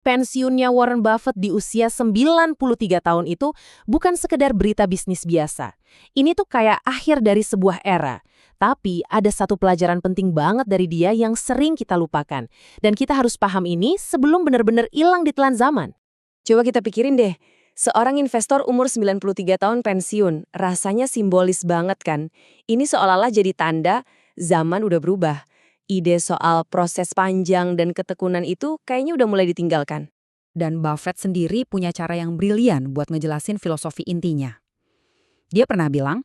Pensiunnya Warren Buffett di usia 93 tahun itu bukan sekedar berita bisnis biasa. Ini tuh kayak akhir dari sebuah era. Tapi ada satu pelajaran penting banget dari dia yang sering kita lupakan. Dan kita harus paham ini sebelum benar-benar hilang di telan zaman. Coba kita pikirin deh, seorang investor umur 93 tahun pensiun, rasanya simbolis banget kan? Ini seolah-olah jadi tanda zaman udah berubah. Ide soal proses panjang dan ketekunan itu kayaknya udah mulai ditinggalkan. Dan Buffett sendiri punya cara yang brilian buat ngejelasin filosofi intinya. Dia pernah bilang,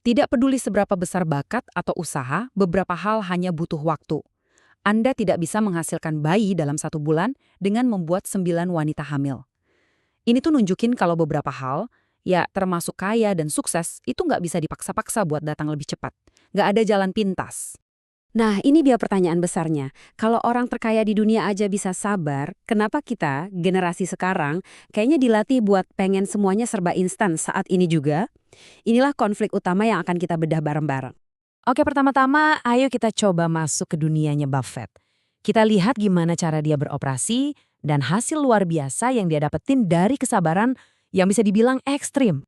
tidak peduli seberapa besar bakat atau usaha, beberapa hal hanya butuh waktu. Anda tidak bisa menghasilkan bayi dalam 1 bulan dengan membuat 9 wanita hamil. Ini tuh nunjukin kalau beberapa hal, ya termasuk kaya dan sukses, itu nggak bisa dipaksa-paksa buat datang lebih cepat. Nggak ada jalan pintas. Nah, ini dia pertanyaan besarnya. Kalau orang terkaya di dunia aja bisa sabar, kenapa kita, generasi sekarang, kayaknya dilatih buat pengen semuanya serba instan saat ini juga? Inilah konflik utama yang akan kita bedah bareng-bareng. Oke, pertama-tama ayo kita coba masuk ke dunianya Buffett. Kita lihat gimana cara dia beroperasi dan hasil luar biasa yang dia dapetin dari kesabaran yang bisa dibilang ekstrim.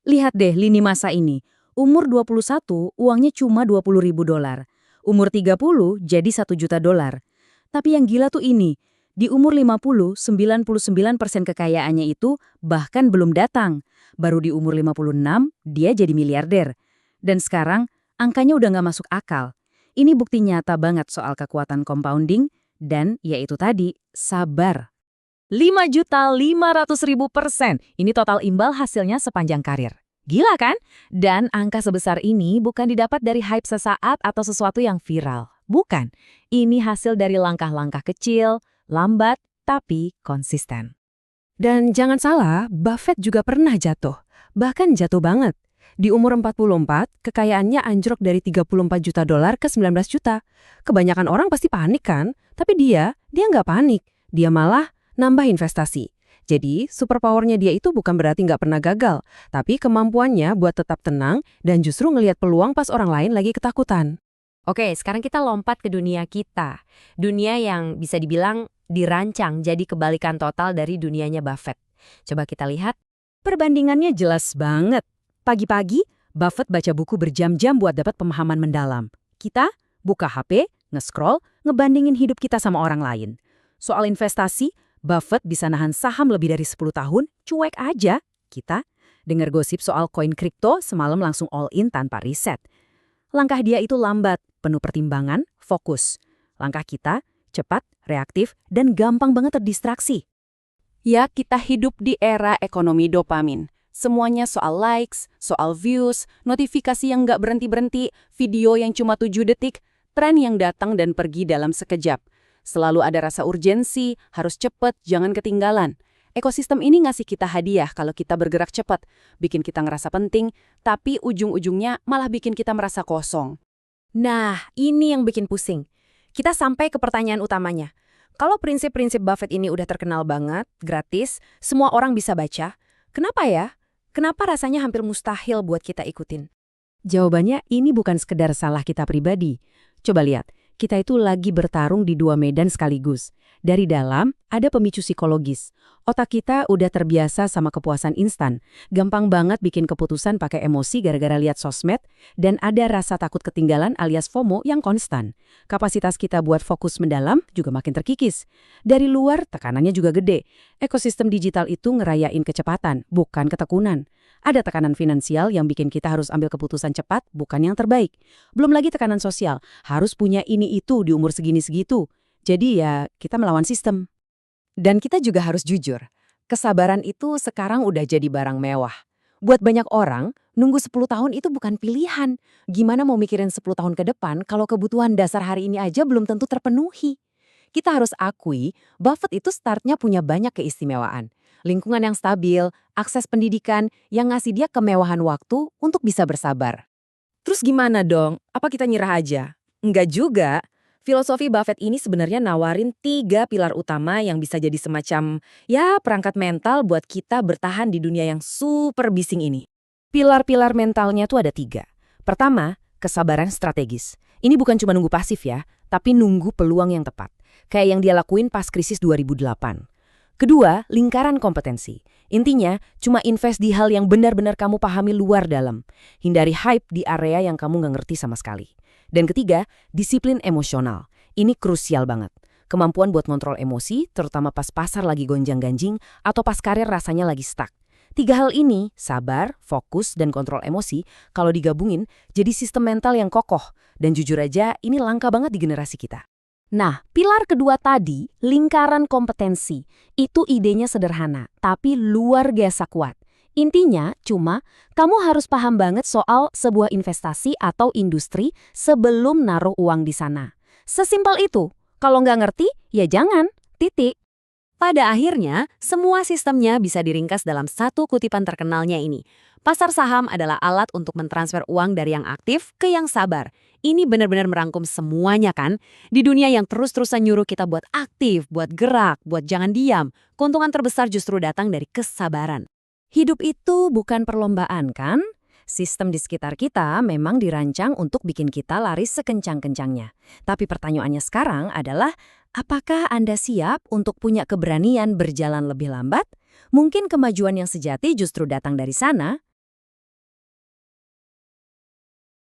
Lihat deh lini masa ini. Umur 21, uangnya cuma $20.000. Umur 30 jadi $1.000.000. Tapi yang gila tuh ini, di umur 50, 99% kekayaannya itu bahkan belum datang. Baru di umur 56, dia jadi miliarder. Dan sekarang, angkanya udah nggak masuk akal. Ini bukti nyata banget soal kekuatan compounding dan yaitu tadi, sabar. 5.500.000%. Ini total imbal hasilnya sepanjang karir. Gila kan? Dan angka sebesar ini bukan didapat dari hype sesaat atau sesuatu yang viral. Bukan. Ini hasil dari langkah-langkah kecil, lambat, tapi konsisten. Dan jangan salah, Buffett juga pernah jatuh. Bahkan jatuh banget. Di umur 44, kekayaannya anjlok dari $34 juta ke 19 juta. Kebanyakan orang pasti panik kan? Tapi dia nggak panik. Dia malah nambah investasi. Jadi, superpowernya dia itu bukan berarti nggak pernah gagal, tapi kemampuannya buat tetap tenang dan justru ngelihat peluang pas orang lain lagi ketakutan. Oke, sekarang kita lompat ke dunia kita. Dunia yang bisa dibilang dirancang jadi kebalikan total dari dunianya Buffett. Coba kita lihat. Perbandingannya jelas banget. Pagi-pagi, Buffett baca buku berjam-jam buat dapat pemahaman mendalam. Kita buka HP, nge-scroll, ngebandingin hidup kita sama orang lain. Soal investasi, Buffett bisa nahan saham lebih dari 10 tahun, cuek aja. Kita dengar gosip soal koin kripto semalam langsung all in tanpa riset. Langkah dia itu lambat, penuh pertimbangan, fokus. Langkah kita cepat, reaktif, dan gampang banget terdistraksi. Ya, kita hidup di era ekonomi dopamin. Semuanya soal likes, soal views, notifikasi yang nggak berhenti-berhenti, video yang cuma 7 detik, tren yang datang dan pergi dalam sekejap. Selalu ada rasa urgensi, harus cepet, jangan ketinggalan. Ekosistem ini ngasih kita hadiah kalau kita bergerak cepat, bikin kita ngerasa penting, tapi ujung-ujungnya malah bikin kita merasa kosong. Nah, ini yang bikin pusing. Kita sampai ke pertanyaan utamanya. Kalau prinsip-prinsip Buffett ini udah terkenal banget, gratis, semua orang bisa baca, kenapa ya? Kenapa rasanya hampir mustahil buat kita ikutin? Jawabannya ini bukan sekedar salah kita pribadi. Coba lihat. Kita itu lagi bertarung di 2 medan sekaligus. Dari dalam, ada pemicu psikologis. Otak kita udah terbiasa sama kepuasan instan. Gampang banget bikin keputusan pakai emosi gara-gara lihat sosmed, dan ada rasa takut ketinggalan alias FOMO yang konstan. Kapasitas kita buat fokus mendalam juga makin terkikis. Dari luar, tekanannya juga gede. Ekosistem digital itu ngerayain kecepatan, bukan ketekunan. Ada tekanan finansial yang bikin kita harus ambil keputusan cepat, bukan yang terbaik. Belum lagi tekanan sosial, harus punya ini itu di umur segini-segitu. Jadi ya, kita melawan sistem. Dan kita juga harus jujur, kesabaran itu sekarang udah jadi barang mewah. Buat banyak orang, nunggu 10 tahun itu bukan pilihan. Gimana mau mikirin 10 tahun ke depan kalau kebutuhan dasar hari ini aja belum tentu terpenuhi? Kita harus akui, Buffett itu startnya punya banyak keistimewaan. Lingkungan yang stabil, akses pendidikan yang ngasih dia kemewahan waktu untuk bisa bersabar. Terus gimana dong? Apa kita nyerah aja? Enggak juga. Filosofi Buffett ini sebenarnya nawarin 3 pilar utama yang bisa jadi semacam, perangkat mental buat kita bertahan di dunia yang super bising ini. Pilar-pilar mentalnya tuh ada 3. Pertama, kesabaran strategis. Ini bukan cuma nunggu pasif ya, tapi nunggu peluang yang tepat. Kayak yang dia lakuin pas krisis 2008. Kedua, lingkaran kompetensi. Intinya, cuma invest di hal yang benar-benar kamu pahami luar dalam. Hindari hype di area yang kamu nggak ngerti sama sekali. Dan ketiga, disiplin emosional. Ini krusial banget. Kemampuan buat kontrol emosi, terutama pas pasar lagi gonjang-ganjing atau pas karir rasanya lagi stuck. 3 hal ini, sabar, fokus, dan kontrol emosi, kalau digabungin, jadi sistem mental yang kokoh. Dan jujur aja, ini langka banget di generasi kita. Nah, pilar kedua tadi, lingkaran kompetensi. Itu idenya sederhana, tapi luar biasa kuat. Intinya, cuma kamu harus paham banget soal sebuah investasi atau industri sebelum naruh uang di sana. Sesimpel itu. Kalau nggak ngerti, ya jangan. Titik. Pada akhirnya, semua sistemnya bisa diringkas dalam satu kutipan terkenalnya ini. Pasar saham adalah alat untuk mentransfer uang dari yang aktif ke yang sabar. Ini benar-benar merangkum semuanya kan? Di dunia yang terus-terusan nyuruh kita buat aktif, buat gerak, buat jangan diam, keuntungan terbesar justru datang dari kesabaran. Hidup itu bukan perlombaan, kan? Sistem di sekitar kita memang dirancang untuk bikin kita lari sekencang-kencangnya. Tapi pertanyaannya sekarang adalah, apakah Anda siap untuk punya keberanian berjalan lebih lambat? Mungkin kemajuan yang sejati justru datang dari sana,